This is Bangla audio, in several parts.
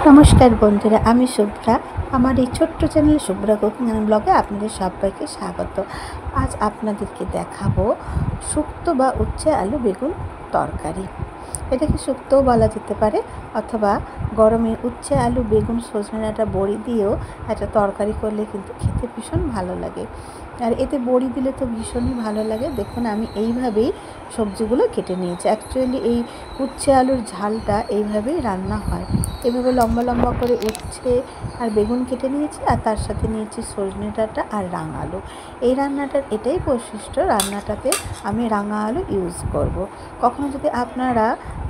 নমস্কার বন্ধুরা, আমি শুভ্রা। আমার এই ছোট্ট চ্যানেল শুভ্রা কুকিং অ্যান্ড ব্লগে আপনাদের সবাইকে স্বাগত। আজ আপনাদেরকে দেখাবো শুক্তো বা উচ্ছে আলু বেগুন তরকারি। এটাকে শুক্তোও বলা যেতে পারে, অথবা গরমে উচ্ছে আলু বেগুন সজনে ডাঁটা বড়ি দিয়েও একটা তরকারি করলে কিন্তু খেতে ভীষণ ভালো লাগে। আর এতে বড়ি দিলে তো ভীষণই ভালো লাগে। দেখুন, আমি এইভাবেই সবজিগুলো কেটে নিয়েছি। অ্যাকচুয়ালি এই উচ্ছে আলুর ঝালটা এইভাবেই রান্না হয়। এভাবে লম্বা লম্বা করে উচ্ছে আর বেগুন কেটে নিয়েছি, আর তার সাথে নিয়েছি সজনে ডাঁটা আর রাঙা আলু। এই রান্নাটার এটাই বৈশিষ্ট্য, রান্নাটাতে আমি রাঙা আলু ইউজ করব। কখনো যদি আপনারা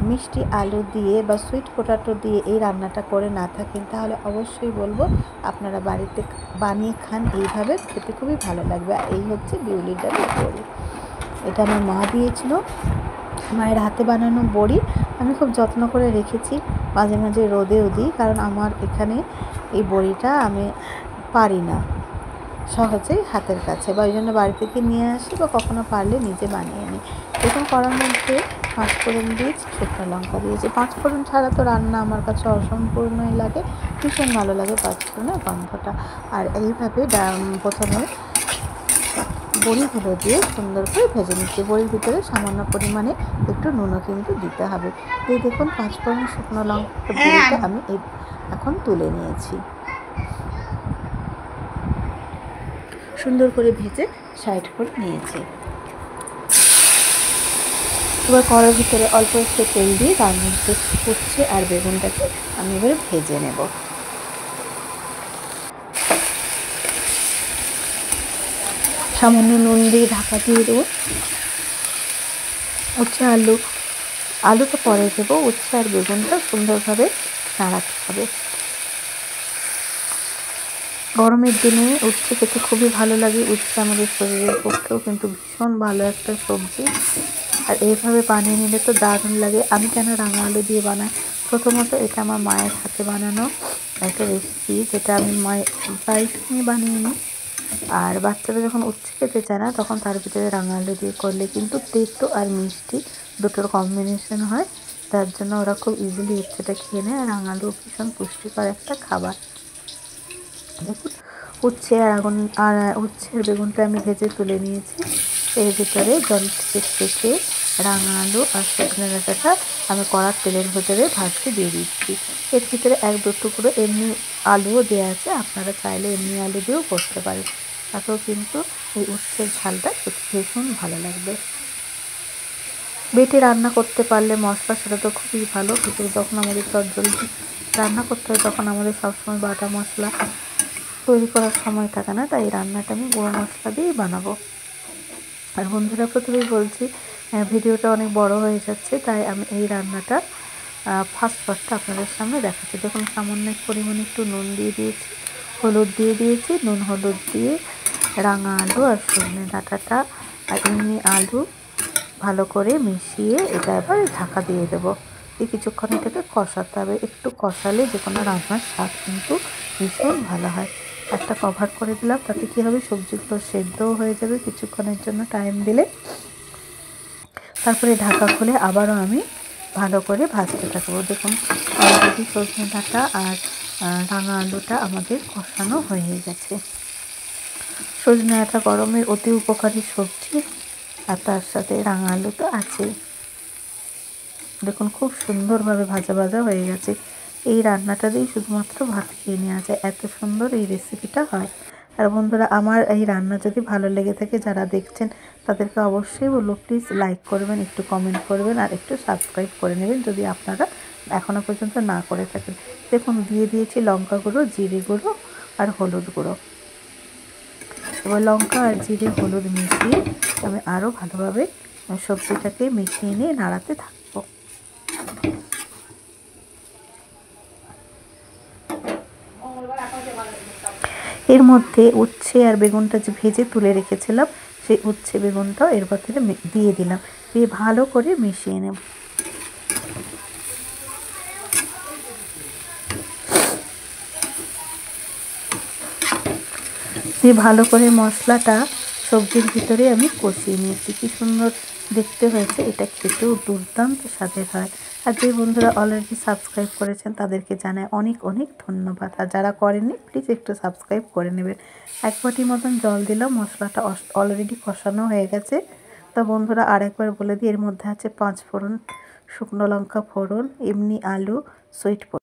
মিষ্টি আলু দিয়ে বা সুইট পোটাটো দিয়ে এই রান্নাটা করে না থাকেন, তাহলে অবশ্যই বলবো আপনারা বাড়িতে বানিয়ে খান। এইভাবে খেতে খুবই ভালো লাগবে। আর এই হচ্ছে বিউলি ডালের বড়ি। এটা আমার মা দিয়েছিল, মায়ের হাতে বানানো বড়ি। আমি খুব যত্ন করে রেখেছি, মাঝে মাঝে রোদেও দিই, কারণ আমার এখানে এই বড়িটা আমি পারি না সহজেই হাতের কাছে, বা ওই জন্য বাড়ি থেকে নিয়ে আসি, বা কখনো পারলে নিজে বানিয়ে নিই। দেখুন, কড়ার মধ্যে 5 ফোড়ন দিয়েছি, শুকনো লঙ্কা দিয়েছি। 5 ফোড়ন ছাড়া তো রান্না আমার কাছে অসম্পূর্ণই লাগে, ভীষণ ভালো লাগে 5 ফোড়নের গন্ধটা। আর এইভাবে প্রথমে বড়িগুলো দিয়ে সুন্দর করে ভেজে নিচ্ছি। বড়ির ভিতরে সামান্য পরিমাণে একটু নুনও কিন্তু দিতে হবে। এই দেখুন, 5 ফোড়ন শুকনো লঙ্কা বড়িটা আমি এখন তুলে নিয়েছি, সুন্দর করে ভেজে সাইড করে নিয়েছি। এবার কড়ার ভিতরে অল্প একটু তেল দিয়ে তার মধ্যে উচ্ছে আর বেগুনটাকে আমি এবারে ভেজে নেব। সামান্য নুন দিয়ে ঢাকা দিয়ে দেবো। উচ্ছে আলুটা পরে দেবো। উচ্ছে আর বেগুনটা সুন্দরভাবে নাড়াতে হবে। গরমের দিনে উচ্ছে খেতে খুবই ভালো লাগে। উচ্ছে আমাদের শরীরের পক্ষেও কিন্তু ভীষণ ভালো একটা সবজি। আর এইভাবে বানিয়ে নিলে তো দারুণ লাগে। আমি কেন রাঙা আলু দিয়ে বানাই? প্রথমত এটা আমার মায়ের হাতে বানানো একটা রেসিপি, যেটা আমি প্রায় সময় বানিয়ে নিই। আর বাচ্চারা যখন উচ্ছে খেতে চায় না, তখন তার ভিতরে রাঙা আলু দিয়ে করলে কিন্তু তেতো আর মিষ্টি দুটোর কম্বিনেশন হয়। তার জন্য ওরা খুব ইজিলি উচ্ছেটা খেয়ে নেয়। আর রাঙা আলু ভীষণ পুষ্টিকর একটা খাবার। দেখুন, উচ্ছের বেগুনটা আমি ভেজে তুলে নিয়েছি। এর ভিতরে জল থেকে রাঙা আলু আর সজনে ডাঁটাটা আমি কড়ার তেলের ভিতরে ভাজতে দিয়ে দিচ্ছি। এর ভিতরে 1-2 টুকরো এমনি আলুও দেওয়া আছে, আপনারা চাইলে এমনি আলু দিয়েও করতে পারেন। তাতেও কিন্তু এই উচ্ছের ঝালটা খেতে ভীষণ ভালো লাগবে। বেটে রান্না করতে পারলে মশলা, সেটা তো খুবই ভালো। কিন্তু যখন আমাদের চটজলদি রান্না করতে হয়, তখন আমাদের সবসময় বাটা মশলা তৈরি করার সময় থাকে না, তাই এই রান্নাটা আমি গুঁড়ো মশলা দিয়েই বানাবো। আর বন্ধুরা, প্রথমেই বলছি, ভিডিওটা অনেক বড় হয়ে যাচ্ছে, তাই আমি এই রান্নাটা ফার্স্ট পার্টটা আপনাদের সামনে দেখাচ্ছি। দেখুন, সামান্য পরিমাণে একটু নুন দিয়ে দিয়েছি, হলুদ দিয়ে দিয়েছি। নুন হলুদ দিয়ে রাঙা আলু আর সজনে ডাঁটাটা আর এমনি আলু ভালো করে মিশিয়ে এটা এবার ঢাকা দিয়ে দেবো। কিছুক্ষণ এটাকে কষাতে হবে। একটু কষালে যে কোনো রান্নার স্বাদ কিন্তু ভীষণ ভালো হয়। একটা কভার করে দিলাম, তাতে কী হবে, সবজিগুলো সেদ্ধও হয়ে যাবে কিছুক্ষণের জন্য টাইম দিলে। তারপরে ঢাকা খুলে আবারও আমি ভালো করে ভাজতে থাকবো। দেখুন, অলরেডি সজনে ডাঁটা আর রাঙা আলুটা আমাদের কষানো হয়ে গেছে। সজনে ডাঁটা গরমের অতি উপকারী সবজি, আর তার সাথে রাঙা আলু তো আছেই। দেখুন, খুব সুন্দরভাবে ভাজা ভাজা হয়ে গেছে। এই রান্নাটা দিয়েই শুধুমাত্র ভাত খেয়ে নেওয়া যায়, এত সুন্দর এই রেসিপিটা হয়। আর বন্ধুরা, আমার এই রান্না যদি ভালো লেগে থাকে, যারা দেখছেন তাদেরকে অবশ্যই বলবো, প্লিজ লাইক করবেন, একটু কমেন্ট করবেন, আর একটু সাবস্ক্রাইব করে নেবেন যদি আপনারা এখনও পর্যন্ত না করে থাকেন। দেখুন, দিয়ে দিয়েছি লঙ্কা গুঁড়ো, জিরে গুঁড়ো আর হলুদ গুঁড়ো। এবার লঙ্কা আর জিরে হলুদ মিশিয়ে আমি আরও ভালোভাবে সবজিটাকে মিশিয়ে নিয়ে নাড়াতে থাকবো। এর মধ্যে উচ্ছে আর বেগুনটা যে ভেজে তুলে রেখেছিলাম, সেই উচ্ছে বেগুনটাও এর ভিতরে দিয়ে দিলাম, দিয়ে ভালো করে মিশিয়ে নেব। দিয়ে ভালো করে মশলাটা সবজির ভিতরে আমি কষিয়ে নিয়েছি। কি সুন্দর দেখতে হয়েছে, এটা খেতেও দুর্দান্ত স্বাদের হয়। আর যে বন্ধুরা অলরেডি সাবস্ক্রাইব করেছেন তাদেরকে জানায় অনেক অনেক ধন্যবাদ। আর যারা করেননি প্লিজ একটু সাবস্ক্রাইব করে নেবেন। 1 বাটি মতন জল দিলাম, মশলাটা অলরেডি কষানো হয়ে গেছে। তো বন্ধুরা আরেকবার বলে দিই, এর মধ্যে আছে 5 ফোড়ন, শুকনো লঙ্কা ফোড়ন, এমনি আলু, সুইট